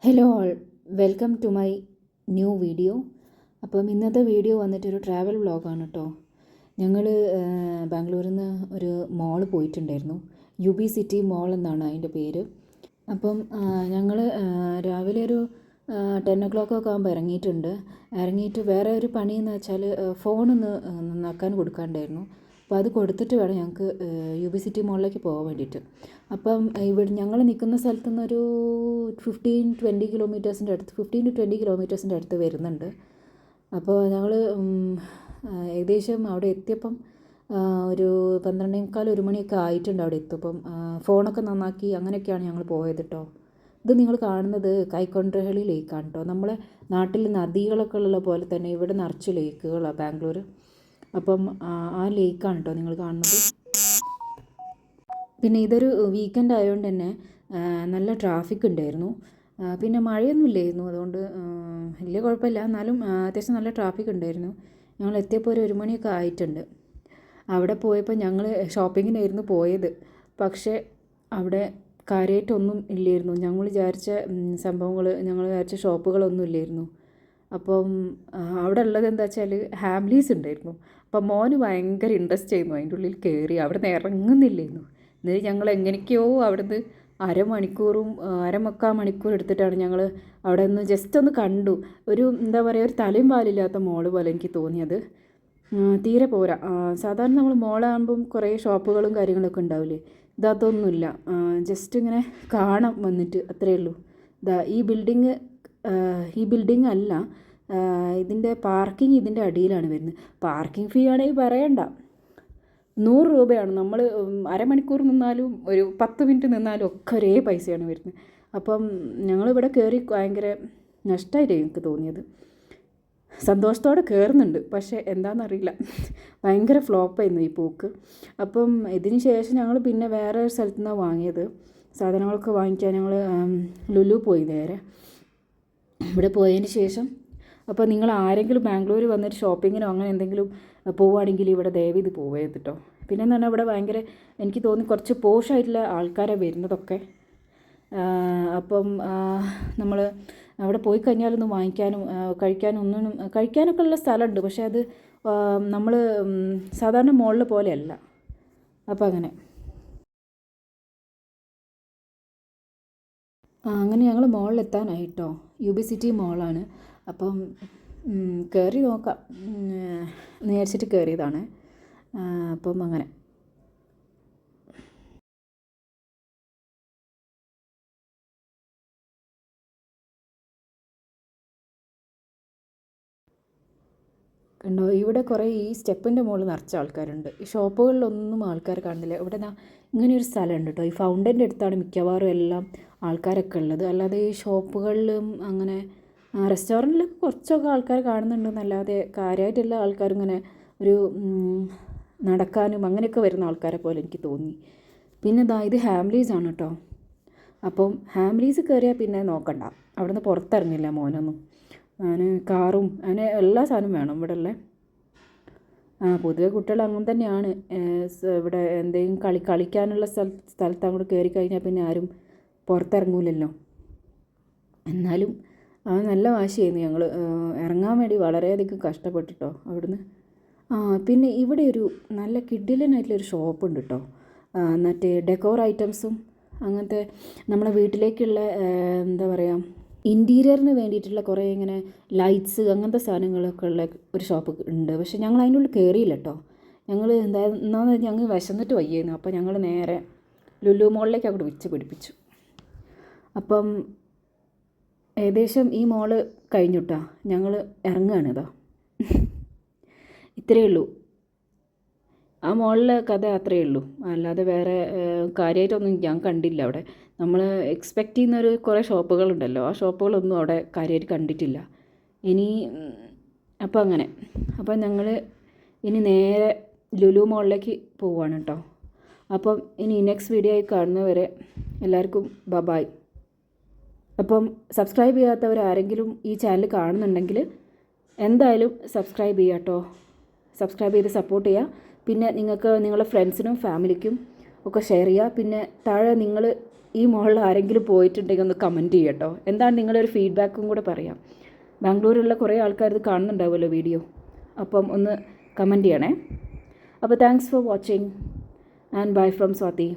Hello all, welcome to my new video. അപ്പം ഇന്നത്തെ video വന്നിട്ടൊരു travel വ്ളോഗാണ് കേട്ടോ. ഞങ്ങൾ ബാംഗ്ലൂരിൽ നിന്ന് ഒരു മോൾ പോയിട്ടുണ്ടായിരുന്നു. UB സിറ്റി മോൾ എന്നാണ് അതിൻ്റെ പേര്. അപ്പം ഞങ്ങൾ രാവിലെ ഒരു 10 o'clock ആകുമ്പോൾ ഇറങ്ങിയിട്ട് വേറെ ഒരു പണിയെന്ന് വെച്ചാൽ ഫോണൊന്ന് നന്നാക്കാൻ കൊടുക്കാണ്ടായിരുന്നു. അപ്പോൾ അത് കൊടുത്തിട്ട് വേണം ഞങ്ങൾക്ക് UB സിറ്റി മോളിലേക്ക് പോകാൻ വേണ്ടിയിട്ട്. അപ്പം ഇവിടെ ഞങ്ങൾ നിൽക്കുന്ന സ്ഥലത്തു നിന്നൊരു 15-20 കിലോമീറ്റേഴ്സിൻ്റെ അടുത്ത് 15 to 20 കിലോമീറ്റേഴ്സിൻ്റെ അടുത്ത് വരുന്നുണ്ട്. അപ്പോൾ ഞങ്ങൾ ഏകദേശം അവിടെ എത്തിയപ്പം ഒരു 12:15 1 മണിയൊക്കെ ആയിട്ടുണ്ട് അവിടെ എത്തിയപ്പം. ഫോണൊക്കെ നന്നാക്കി അങ്ങനെയൊക്കെയാണ് ഞങ്ങൾ പോയത് കേട്ടോ. ഇത് നിങ്ങൾ കാണുന്നത് കൈക്കൊണ്ടരഹള്ളി ലേക്കാണ് കേട്ടോ. നമ്മളെ നാട്ടിൽ നദികളൊക്കെ ഉള്ള പോലെ തന്നെ ഇവിടെ നിറച്ച് ലേക്കുകളാണ് ബാംഗ്ലൂർ. അപ്പം ആ ലേക്കാണ് കേട്ടോ നിങ്ങൾ കാണുന്നത്. പിന്നെ ഇതൊരു വീക്കെൻഡ് ആയതുകൊണ്ട് തന്നെ നല്ല ട്രാഫിക് ഉണ്ടായിരുന്നു. പിന്നെ മഴയൊന്നും ഇല്ലായിരുന്നു, അതുകൊണ്ട് വലിയ കുഴപ്പമില്ല. എന്നാലും അത്യാവശ്യം നല്ല ട്രാഫിക് ഉണ്ടായിരുന്നു. ഞങ്ങൾ എത്തിയപ്പോൾ ഒരു 1 മണിയൊക്കെ ആയിട്ടുണ്ട്. അവിടെ പോയപ്പോൾ ഞങ്ങൾ ഷോപ്പിങ്ങിനായിരുന്നു പോയത്. പക്ഷേ അവിടെ കാര്യമായിട്ടൊന്നും ഇല്ലായിരുന്നു. ഞങ്ങൾ വിചാരിച്ച സംഭവങ്ങൾ, ഞങ്ങൾ വിചാരിച്ച ഷോപ്പുകളൊന്നും ഇല്ലായിരുന്നു. അപ്പം അവിടെ ഉള്ളത് എന്താ വെച്ചാൽ ഹാംലീസ് ഉണ്ടായിരുന്നു. അപ്പം മോന് ഭയങ്കര ഇൻട്രസ്റ്റ് ആയിരുന്നു അതിൻ്റെ ഉള്ളിൽ കയറി. അവിടെ നിന്ന് ഇറങ്ങുന്നില്ലായിരുന്നു. എന്നിട്ട് ഞങ്ങൾ എങ്ങനെയൊക്കെയോ അവിടുന്ന് 1.5 മണിക്കൂർ എടുത്തിട്ടാണ് ഞങ്ങൾ അവിടെ നിന്ന് ജസ്റ്റ് ഒന്ന് കണ്ടു. ഒരു എന്താ പറയുക, ഒരു തലയും പാലില്ലാത്ത മോള് പോലെ എനിക്ക് തോന്നിയത്. തീരെ പോരാ. സാധാരണ നമ്മൾ മോളാകുമ്പം കുറേ ഷോപ്പുകളും കാര്യങ്ങളൊക്കെ ഉണ്ടാവില്ലേ, ഇതൊന്നുമില്ല. ജസ്റ്റ് ഇങ്ങനെ കാണാം വന്നിട്ട്, അത്രയേ ഉള്ളൂ. ഈ ബിൽഡിംഗ് അല്ല, ഇതിൻ്റെ പാർക്കിംഗ് ഇതിൻ്റെ അടിയിലാണ് വരുന്നത്. പാർക്കിംഗ് ഫീ ആണെങ്കിൽ പറയണ്ട, 100 രൂപയാണ്. നമ്മൾ 1/2 മണിക്കൂർ നിന്നാലും ഒരു 10 മിനിറ്റ് നിന്നാലും ഒക്കെ ഒരേ പൈസയാണ് വരുന്നത്. അപ്പം ഞങ്ങളിവിടെ കയറി ഭയങ്കര നഷ്ടമായിട്ട് എനിക്ക് തോന്നിയത്. സന്തോഷത്തോടെ കയറുന്നുണ്ട്, പക്ഷേ എന്താണെന്നറിയില്ല, ഭയങ്കര ഫ്ലോപ്പായിരുന്നു ഈ പോക്ക്. അപ്പം ഇതിന് ശേഷം ഞങ്ങൾ പിന്നെ വേറെ ഒരു സ്ഥലത്തു നിന്നാണ് വാങ്ങിയത്. സാധനങ്ങളൊക്കെ വാങ്ങിക്കാൻ ഞങ്ങൾ ലുലു പോയി നേരെ. ഇവിടെ പോയതിന് ശേഷം അപ്പോൾ നിങ്ങൾ ആരെങ്കിലും ബാംഗ്ലൂർ വന്നിട്ട് ഷോപ്പിങ്ങിനോ അങ്ങനെ എന്തെങ്കിലും പോവുകയാണെങ്കിൽ ഇവിടെ ദയവിത് പോവരുത് കേട്ടോ. പിന്നെ എന്ന് പറഞ്ഞാൽ ഇവിടെ ഭയങ്കര, എനിക്ക് തോന്നി കുറച്ച് പോഷായിട്ടുള്ള ആൾക്കാരാണ് വരുന്നതൊക്കെ. അപ്പം നമ്മൾ അവിടെ പോയി കഴിഞ്ഞാലൊന്നും വാങ്ങിക്കാനും കഴിക്കാനും ഒന്നും, കഴിക്കാനൊക്കെ ഉള്ള സ്ഥലമുണ്ട്, പക്ഷേ അത് നമ്മൾ സാധാരണ മോളിൽ പോലെയല്ല. അപ്പം അങ്ങനെ ഞങ്ങൾ മോളിലെത്താനായി കേട്ടോ. UB സിറ്റി മോളാണ്. അപ്പം കയറി നോക്കാം എന്ന് വിചാരിച്ചിട്ട് കയറിയതാണ്. അപ്പം അങ്ങനെ കണ്ടോ, ഇവിടെ കുറേ ഈ സ്റ്റെപ്പിൻ്റെ മുകളിൽ നിറച്ച ആൾക്കാരുണ്ട്. ഈ ഷോപ്പുകളിലൊന്നും ആൾക്കാർ കാണുന്നില്ല. ഇവിടെ ഇങ്ങനെ ഒരു സ്ഥലമുണ്ട് കേട്ടോ. ഈ ഫൗണ്ടൻ്റെ അടുത്താണ് മിക്കവാറും എല്ലാം ആൾക്കാരൊക്കെ ഉള്ളത്. അല്ലാതെ ഈ ഷോപ്പുകളിലും അങ്ങനെ റെസ്റ്റോറൻറ്റിലും കുറച്ചൊക്കെ ആൾക്കാർ കാണുന്നുണ്ടെന്നല്ലാതെ കാര്യമായിട്ടുള്ള ആൾക്കാരിങ്ങനെ ഒരു നടക്കാനും അങ്ങനെയൊക്കെ വരുന്ന ആൾക്കാരെ പോലെ എനിക്ക് തോന്നി. പിന്നെ ഇത് ഹാംലീസ് ആണ് കേട്ടോ. അപ്പം ഹാംലീസ് കയറിയാൽ പിന്നെ നോക്കണ്ട, അവിടെ നിന്ന് പുറത്തിറങ്ങില്ല മോനൊന്നും. അവന് കാറും അങ്ങനെ എല്ലാ സാധനവും വേണം ഇവിടെ ഉള്ള. പൊതുവെ കുട്ടികൾ അങ്ങനെ തന്നെയാണ്. ഇവിടെ എന്തെങ്കിലും കളിക്കാനുള്ള സ്ഥലത്ത് അങ്ങോട്ട് കയറി കഴിഞ്ഞാൽ പിന്നെ ആരും പുറത്തിറങ്ങൂലല്ലോ. എന്നാലും നല്ല വാശിയായിരുന്നു. ഞങ്ങൾ ഇറങ്ങാൻ വേണ്ടി വളരെയധികം കഷ്ടപ്പെട്ടിട്ടോ അവിടുന്ന്. പിന്നെ ഇവിടെ ഒരു നല്ല കിഡിലനായിട്ടുള്ളൊരു ഷോപ്പുണ്ട് കേട്ടോ. മറ്റേ ഡെക്കോർ ഐറ്റംസും അങ്ങനത്തെ നമ്മളെ വീട്ടിലേക്കുള്ള എന്താ പറയുക, ഇൻറ്റീരിയറിന് വേണ്ടിയിട്ടുള്ള കുറേ ഇങ്ങനെ ലൈറ്റ്സ് അങ്ങനത്തെ സാധനങ്ങളൊക്കെ ഉള്ള ഒരു ഷോപ്പ് ഉണ്ട്. പക്ഷേ ഞങ്ങൾ അതിൻ്റെ ഉള്ളിൽ കയറിയില്ല കേട്ടോ. ഞങ്ങൾ ഒന്നാമത് ഞങ്ങൾ വിശന്നിട്ട് വയ്യായിരുന്നു. അപ്പോൾ ഞങ്ങൾ നേരെ ലുലു മോളിലേക്ക് അങ്ങോട്ട് വെച്ച് പിടിപ്പിച്ചു. അപ്പം ഏകദേശം ഈ മോള് കഴിഞ്ഞുട്ടാ, ഞങ്ങൾ ഇറങ്ങുകയാണ്. ഇത്രയേ ഉള്ളൂ. ആ മോളിലെ കഥ അത്രയേ ഉള്ളൂ. അല്ലാതെ വേറെ കാര്യമായിട്ടൊന്നും ഞാൻ കണ്ടില്ല അവിടെ. നമ്മൾ എക്സ്പെക്റ്റ് ചെയ്യുന്നൊരു കുറേ ഷോപ്പുകളുണ്ടല്ലോ, ആ ഷോപ്പുകളൊന്നും അവിടെ കാര്യമായിട്ട് കണ്ടിട്ടില്ല. ഇനി അപ്പം ഞങ്ങൾ ഇനി നേരെ ലുലു മോളിലേക്ക് പോവുകയാണ് കേട്ടോ. അപ്പം ഇനി നെക്സ്റ്റ് വീഡിയോ ആയി കാണുന്നവരെ എല്ലാവർക്കും ബൈ. അപ്പം സബ്സ്ക്രൈബ് ചെയ്യാത്തവർ ആരെങ്കിലും ഈ ചാനൽ കാണുന്നുണ്ടെങ്കിൽ എന്തായാലും സബ്സ്ക്രൈബ് ചെയ്യുക കേട്ടോ. സബ്സ്ക്രൈബ് ചെയ്ത് സപ്പോർട്ട് ചെയ്യുക. പിന്നെ നിങ്ങൾക്ക് നിങ്ങളുടെ ഫ്രണ്ട്സിനും ഫാമിലിക്കും ഒക്കെ ഷെയർ ചെയ്യുക. പിന്നെ താഴെ നിങ്ങൾ ഈ മോളിൽ ആരെങ്കിലും പോയിട്ടുണ്ടെങ്കിൽ ഒന്ന് കമൻറ്റ് ചെയ്യട്ടോ. എന്താണ് നിങ്ങളൊരു ഫീഡ്ബാക്കും കൂടെ പറയാം. ബാംഗ്ലൂരിലുള്ള കുറേ ആൾക്കാർ ഇത് കാണുന്നുണ്ടാവുമല്ലോ വീഡിയോ, അപ്പം ഒന്ന് കമൻറ്റ് ചെയ്യണേ. അപ്പോൾ thanks for watching and bye from Swathi.